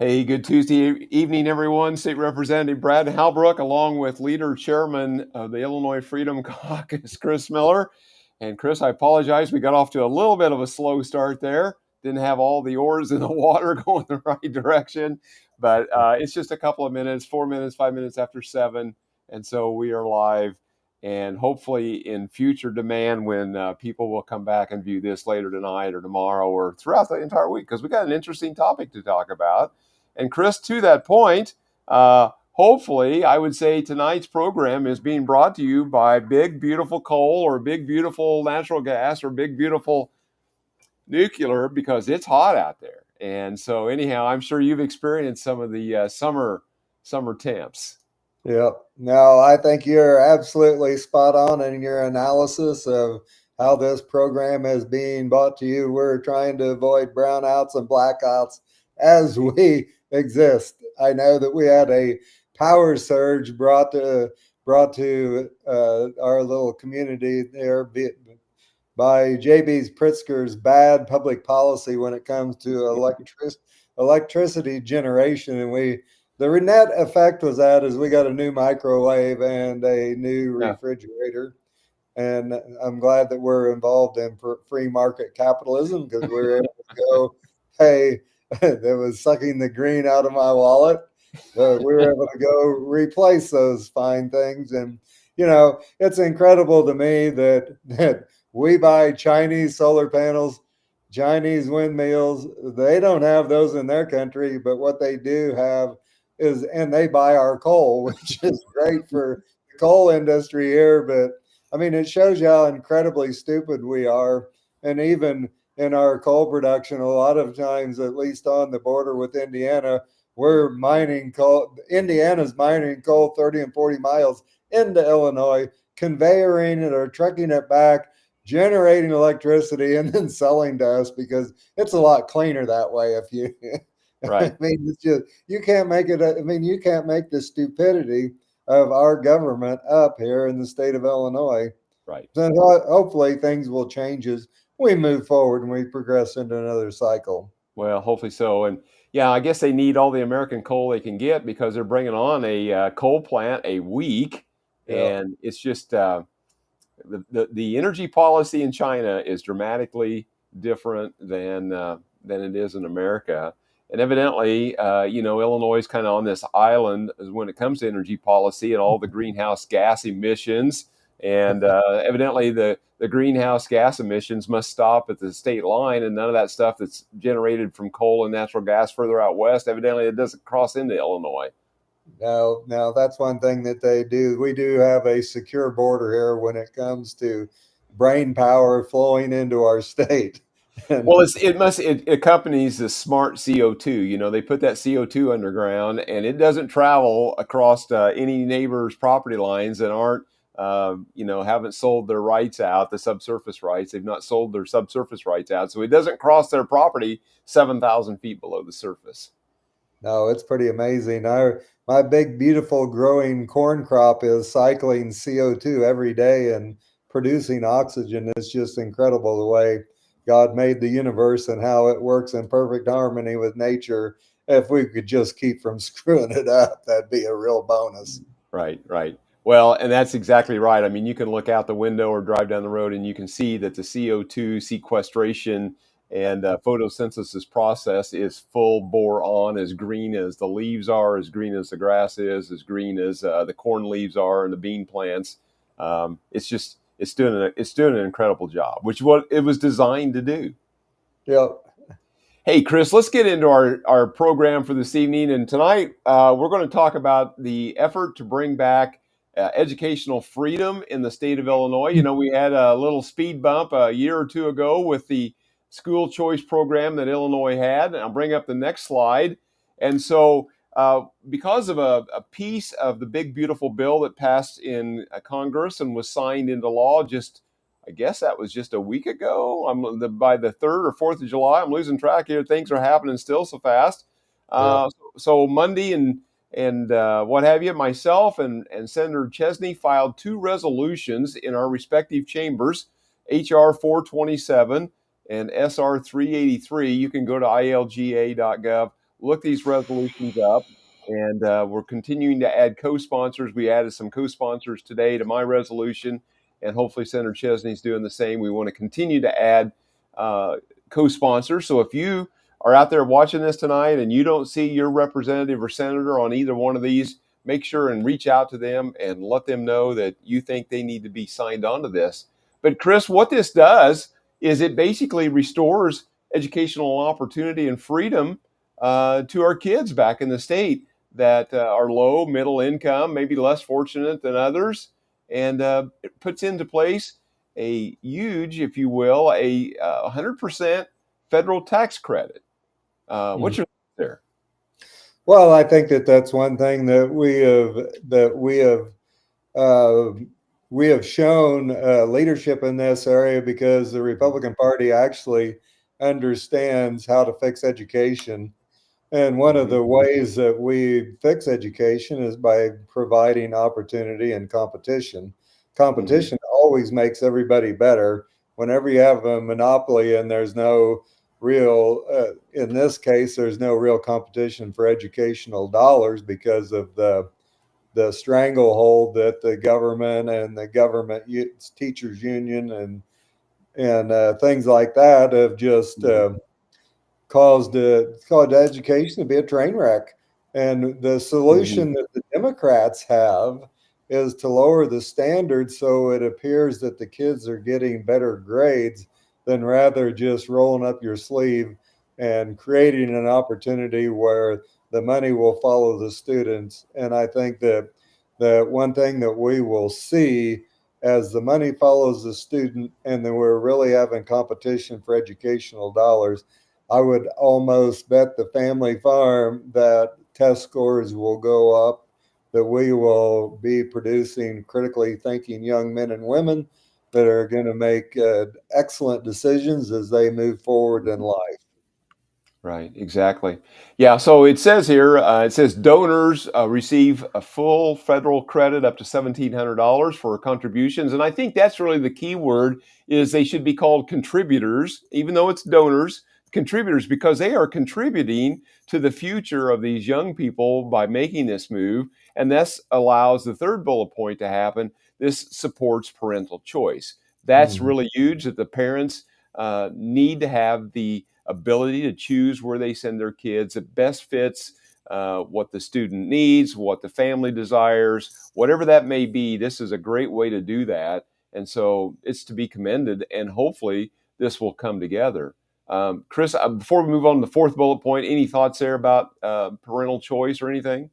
Hey, good Tuesday evening, everyone. State Representative Brad Halbrook, along with Leader Chairman of the Illinois Freedom Caucus, Chris Miller. And Chris, I apologize. We got off to a little bit of a slow start there. Didn't have all the oars in the water going the right direction. But it's just a couple of minutes, 4 minutes, 5 minutes after 7. And so we are live. And hopefully in future demand when people will come back and view this later tonight or tomorrow or throughout the entire week, because we got an interesting topic to talk about. And Chris, to that point, hopefully, I would say tonight's program is being brought to you by Big Beautiful Coal or Big Beautiful Natural Gas or Big Beautiful Nuclear, because it's hot out there. And so anyhow, I'm sure you've experienced some of the summer temps. Yep. No, I think you're absolutely spot on in your analysis of how this program is being brought to you. We're trying to avoid brownouts and blackouts as we exist. I know that we had a power surge brought to our little community there by J.B. Pritzker's bad public policy when it comes to electricity generation, and the net effect was that is we got a new microwave and a new refrigerator. And I'm glad that we're involved in free market capitalism because we're able to go, hey, that was sucking the green out of my wallet. But we were able to go replace those fine things. And, it's incredible to me that we buy Chinese solar panels, Chinese windmills. They don't have those in their country, but what they do have and they buy our coal, which is great for the coal industry here. But I mean, it shows you how incredibly stupid we are. And even in our coal production, a lot of times, at least on the border with Indiana, we're mining coal. Indiana's mining coal 30 and 40 miles into Illinois, conveyoring it or trucking it back, generating electricity, and then selling to us because it's a lot cleaner that way if you Right. I mean, it's just you can't make it. I mean, you can't make the stupidity of our government up here in the state of Illinois. Right. So hopefully things will change as we move forward and we progress into another cycle. Well, hopefully so. And yeah, I guess they need all the American coal they can get because they're bringing on a coal plant a week. Yeah. And it's just the energy policy in China is dramatically different than it is in America. And evidently, Illinois is kind of on this island when it comes to energy policy and all the greenhouse gas emissions. And evidently, the greenhouse gas emissions must stop at the state line, and none of that stuff that's generated from coal and natural gas further out west, evidently, it doesn't cross into Illinois. Now that's one thing that they do. We do have a secure border here when it comes to brain power flowing into our state. Well, it accompanies the smart CO2. They put that CO2 underground, and it doesn't travel across any neighbor's property lines that aren't, haven't sold their rights out, the subsurface rights. They've not sold their subsurface rights out, so it doesn't cross their property 7,000 feet below the surface. No, it's pretty amazing. My big, beautiful growing corn crop is cycling CO2 every day and producing oxygen. It's just incredible the way God made the universe and how it works in perfect harmony with nature. If we could just keep from screwing it up, that'd be a real bonus. Right, right. Well, and that's exactly right. I mean, you can look out the window or drive down the road and you can see that the CO2 sequestration and photosynthesis process is full bore on, as green as the leaves are, as green as the grass is, as green as the corn leaves are and the bean plants. It's doing an incredible job, which is what it was designed to do. Yep. Hey, Chris, let's get into our program for this evening. And tonight, we're going to talk about the effort to bring back educational freedom in the state of Illinois. We had a little speed bump a year or two ago with the school choice program that Illinois had. And I'll bring up the next slide. And so because of a piece of the big, beautiful bill that passed in Congress and was signed into law I guess that was just a week ago. By the 3rd or 4th of July, I'm losing track here. Things are happening still so fast. So Monday and what have you, myself and Senator Chesney filed 2 resolutions in our respective chambers, H.R. 427 and S.R. 383. You can go to ilga.gov, look these resolutions up. And we're continuing to add co-sponsors. We added some co-sponsors today to my resolution, and hopefully Senator Chesney's doing the same. We want to continue to add uh, co-sponsors. So if you are out there watching this tonight and you don't see your representative or senator on either one of these, make sure and reach out to them and let them know that you think they need to be signed on to this. But Chris, what this does is it basically restores educational opportunity and freedom to our kids back in the state that are low, middle income, maybe less fortunate than others, and it puts into place a huge, if you will, a 100% federal tax credit. Mhm. What's your thoughts there? Well, I think that that's one thing that uh, we have shown leadership in this area because the Republican Party actually understands how to fix education. And one of Mm-hmm. the ways that we fix education is by providing opportunity and competition. Mm-hmm. Competition always makes everybody better. Whenever you have a monopoly and there's no real, in this case, there's no real competition for educational dollars because of the stranglehold that the government and the government teachers union and things like that have just Mm-hmm. caused education to be a train wreck. And the Mm-hmm. solution that the Democrats have is to lower the standards so it appears that the kids are getting better grades than rather just rolling up your sleeve and creating an opportunity where the money will follow the students. And I think that the one thing that we will see as the money follows the student and then we're really having competition for educational dollars, I would almost bet the family farm that test scores will go up, that we will be producing critically thinking young men and women that are going to make excellent decisions as they move forward in life. Right, exactly. Yeah, so it says here, it says donors receive a full federal credit up to $1,700 for contributions, and I think that's really the key word. Is they should be called contributors, even though it's donors, contributors, because they are contributing to the future of these young people by making this move, and this allows the third bullet point to happen. This supports parental choice. That's Mhm. really huge. That the parents need to have the ability to choose where they send their kids. It best fits what the student needs, what the family desires, whatever that may be. This is a great way to do that. And so it's to be commended. And hopefully this will come together. Chris, before we move on to the fourth bullet point, any thoughts there about parental choice or anything?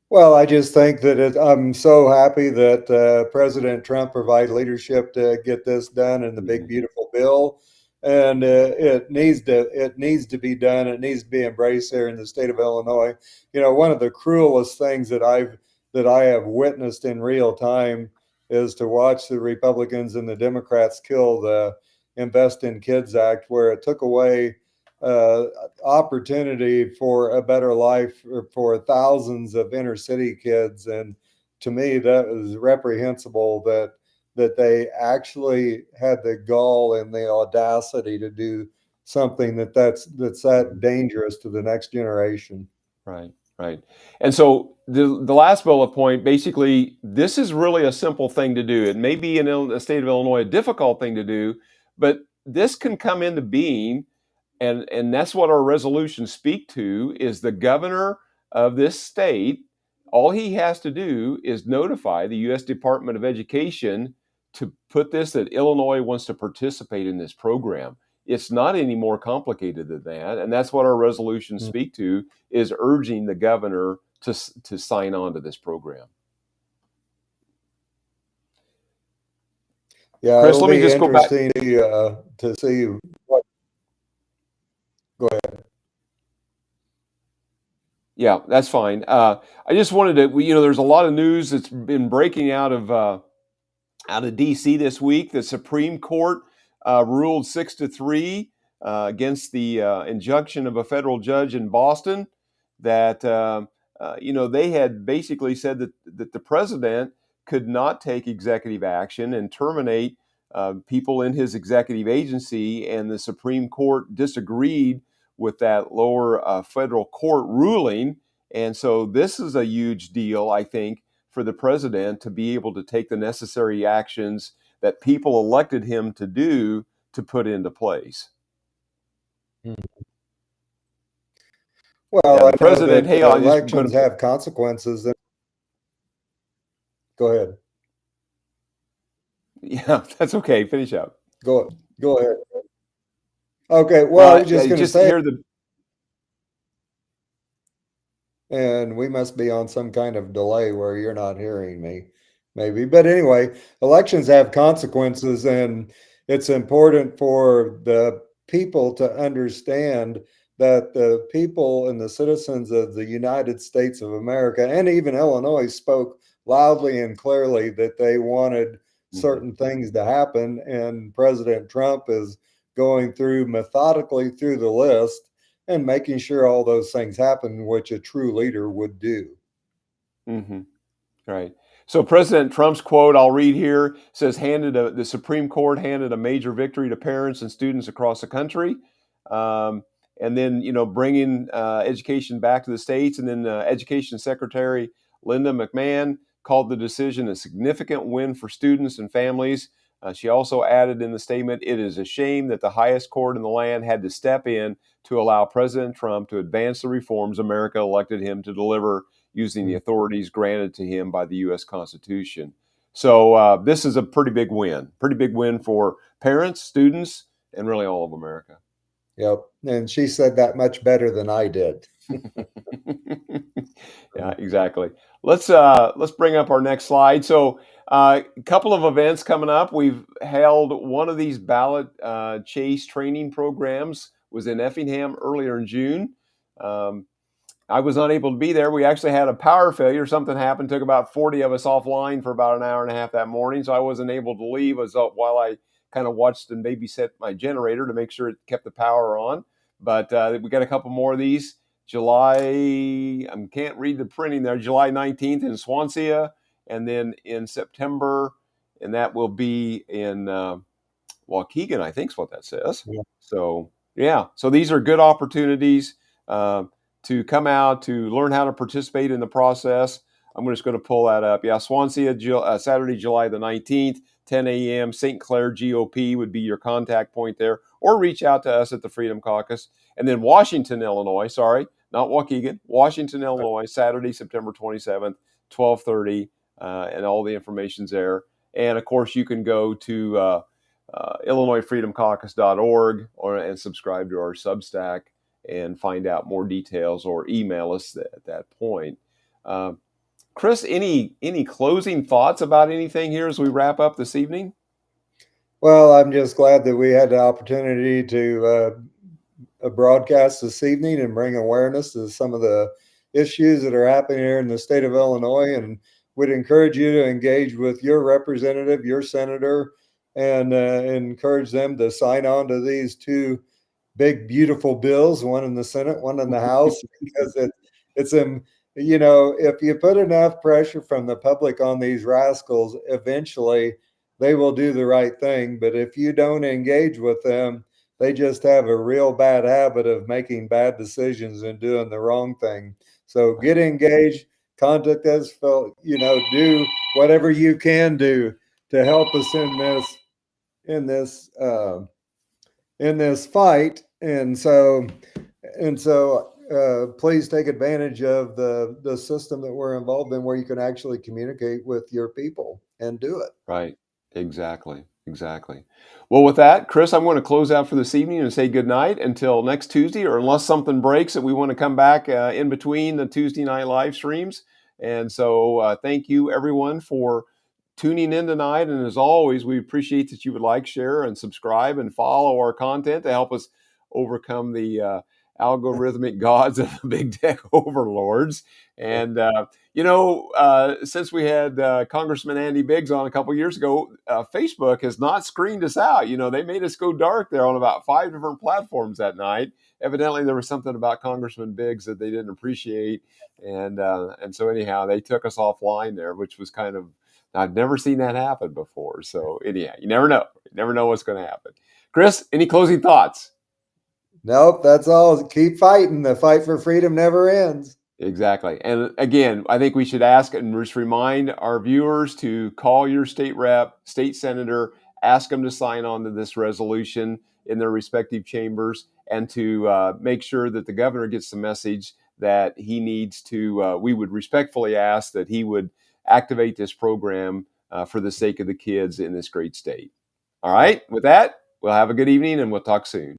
Well, I just think that I'm so happy that President Trump provided leadership to get this done in the big Mhm. beautiful bill, and it needs to be done. It needs to be embraced here in the state of Illinois. You know, one of the cruelest things that I have witnessed in real time is to watch the Republicans and the Democrats kill the Invest in Kids Act, where it took away uh, opportunity for a better life for thousands of inner city kids. And to me, that was reprehensible that they actually had the gall and the audacity to do something that's that dangerous to the next generation. Right, right. And so the last bullet point, basically, this is really a simple thing to do. It may be in the state of Illinois a difficult thing to do, but this can come into being, and that's what our resolutions speak to. Is the governor of this state, all he has to do is notify the U.S. Department of Education to put this that Illinois wants to participate in this program. It's not any more complicated than that, and that's what our resolutions speak to, is urging the governor to sign on to this program. Yeah, Chris, it'll let me be just go back. interesting to see what. Go ahead. Yeah, that's fine. I just wanted to, there's a lot of news that's been breaking out of D.C. this week. The Supreme Court ruled 6-3 against the injunction of a federal judge in Boston that they had basically said that the president could not take executive action and terminate people in his executive agency, and the Supreme Court disagreed with that lower federal court ruling. And so this is a huge deal, I think, for the president to be able to take the necessary actions that people elected him to do to put into place. Yeah, Well, the I know president, that hey, I'm just going elections to, have consequences. Go ahead. yeah, that's okay. Finish up. Go ahead. Okay. Well, I No, was just going to just say, hear the, and we must be on some kind of delay where you're not hearing me, maybe. But anyway, elections have consequences, and it's important for the people to understand that the people and the citizens of the United States of America and even Illinois spoke loudly and clearly that they wanted Mhm. certain things to happen. And President Trump is going through methodically through the list and making sure all those things happen, which a true leader would do. Mhm. Right. So President Trump's quote I'll read here says, the Supreme Court handed a major victory to parents and students across the country. Um, and then, bringing education back to the states. And then Education Secretary Linda McMahon called the decision a significant win for students and families. She also added in the statement, it is a shame that the highest court in the land had to step in to allow President Trump to advance the reforms America elected him to deliver using the authorities granted to him by the U.S. Constitution. So this is a pretty big win for parents, students, and really all of America. Yep. And she said that much better than I did. Yeah, exactly. Let's bring up our next slide. So a couple of events coming up. We've held one of these ballot chase training programs was in Effingham earlier in June. Um, I was unable to be there. We actually had a power failure. Something happened, took about 40 of us offline for about an hour and a half that morning. So I wasn't able to leave while I kind of watched and babysat my generator to make sure it kept the power on. But we got a couple more of these. I can't read the printing there, July 19th in Swansea. And then in September, and that will be in Waukegan, I think is what that says. Yeah. So, yeah. So these are good opportunities. Uh, to come out to learn how to participate in the process. I'm just going to pull that up. Yeah, Swansea, Saturday, July the 19th, 10 a.m. St. Clair GOP would be your contact point there, or reach out to us at the Freedom Caucus. And then Washington, Illinois, sorry, not Waukegan, Washington, Illinois, Saturday, September 27th, 12:30, and all the information's there. And of course, you can go to IllinoisFreedomCaucus.org and subscribe to our Substack and find out more details or email us at that point. Uh, Chris, any closing thoughts about anything here as we wrap up this evening? Well, I'm just glad that we had the opportunity to broadcast this evening and bring awareness to some of the issues that are happening here in the state of Illinois. And would encourage you to engage with your representative, your senator, and encourage them to sign on to these two big, beautiful bills, one in the Senate, one in the House, because it's if you put enough pressure from the public on these rascals, eventually they will do the right thing. But if you don't engage with them, they just have a real bad habit of making bad decisions and doing the wrong thing. So get Right. engaged, contact us, do whatever you can do to help us in this uh, in this fight. And so please take advantage of the system that we're involved in, where you can actually communicate with your people and do it. Right. Exactly. Exactly. Well, with that, Chris, I'm going to close out for this evening and say good night until next Tuesday, or unless something breaks that we want to come back in between the Tuesday night live streams. And so thank you, everyone, for tuning in tonight. And as always, we appreciate that you would like, share, and subscribe and follow our content to help us overcome the algorithmic gods of the big tech overlords. And since we had Congressman Andy Biggs on a couple years ago, Facebook has not screened us out. They made us go dark there on about 5 different platforms that night. Evidently, there was something about Congressman Biggs that they didn't appreciate, and so anyhow, they took us offline there, which was kind of, I've never seen that happen before. So anyhow, you never know. You never know what's going to happen. Chris, any closing thoughts? Nope, that's all. Keep fighting. The fight for freedom never ends. Exactly. And again, I think we should ask and just remind our viewers to call your state rep, state senator, ask them to sign on to this resolution in their respective chambers, and to make sure that the governor gets the message that he needs to. We would respectfully ask that he would activate this program for the sake of the kids in this great state. All right. With that, we'll have a good evening and we'll talk soon.